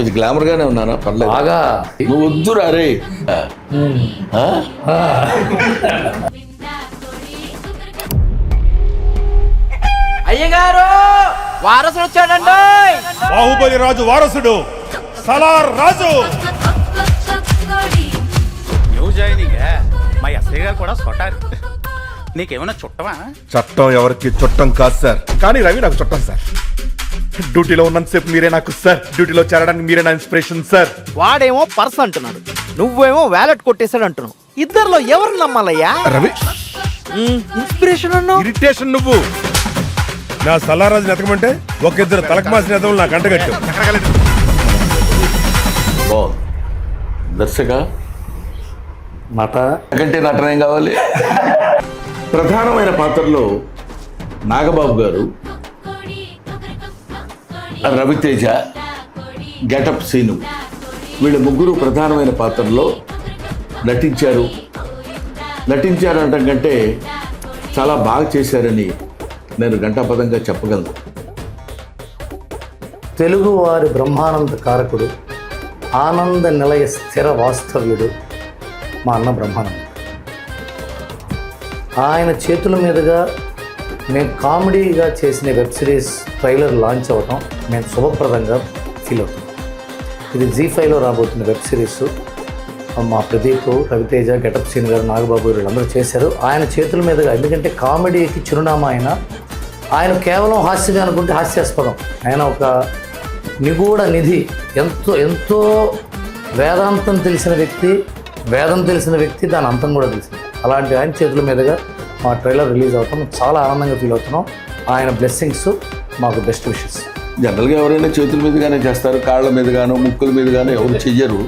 ఇది గ్లామర్ గానే ఉన్నానా? పర్లేదు. బాగా నువ్వు వద్దురా రే. అయ్యగారు వారసుడు వచ్చాడండి. బాహుబలి రాజు వారసుడు సలార్ రాజు. న్యూ జాయినింగ్ మా ఎస్ఐ గారు కూడా సొటారు. నీకేమైనా చుట్టమా? చట్టం ఎవరికి చుట్టం కాదు సార్, కానీ రవి నాకు చుట్టం సార్. డ్యూటీలో ఉన్నంతసేపు మీరే నాకు సార్, డ్యూటీలో చేరడానికి మీరే నా ఇన్స్పిరేషన్ సార్. వాడేమో పర్స్ అంటున్నాడు, నువ్వేమో వ్యాలెట్ కొట్టేశాడు అంటున్నావు. ఇద్దరిలో ఎవరు నమ్మాలయ్యా? రవి ఇన్స్పిరేషన్ అన్నావు. ఇరిటేషన్ నువ్వు. నా సలారాజుని ఎతకమంటే ఒక ఇద్దరు తలకమాసిన ఎదవలు నాకు అంటగట్టు. దర్శక నట కంటే నటన ఏం కావాలి? ప్రధానమైన పాత్రలో నాగబాబు గారు, రవితేజ, గెటప్ సీను, వీళ్ళ ముగ్గురు ప్రధానమైన పాత్రలో నటించారు అనటం కంటే చాలా బాగా చేశారని నేను ఘంటాపదంగా చెప్పగలను. తెలుగువారి బ్రహ్మానంద కారకుడు, ఆనంద నిలయ స్థిర వాస్తవ్యుడు మా అన్న బ్రహ్మానంద. ఆయన చేతుల మీదుగా మేము కామెడీగా చేసిన వెబ్ సిరీస్ ట్రైలర్ లాంచ్ అవ్వటం మేము శుభప్రదంగా ఫీల్ అవుతాం. ఇది జీ5లో రాబోతున్న వెబ్ సిరీస్. మా ప్రదీప్, రవితేజ, గెటప్ సీన్ గారు, నాగబాబు వీళ్ళందరూ చేశారు ఆయన చేతుల మీదుగా. ఎందుకంటే కామెడీకి చిరునామా ఆయన కేవలం హాస్యంగా అనుకుంటే హాస్యాస్పదం. ఆయన ఒక నిగూఢ నిధి. ఎంతో వేదాంతం తెలిసిన వ్యక్తి, వేదం తెలిసిన వ్యక్తి, దాని అంతం కూడా తెలిసింది. అలాంటి ఆయన చేతుల మీదుగా మా ట్రైలర్ రిలీజ్ అవుతాం. చాలా ఆనందంగా ఫీల్ అవుతున్నాం. ఆయన బ్లెస్సింగ్స్ మాకు బెస్ట్ విషెస్. జనరల్గా ఎవరైనా చేతుల మీదుగానే చేస్తారు, కాళ్ళ మీదుగానో ముక్కుల మీదుగానో ఎవరు చెయ్యరు.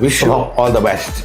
Wish all the best.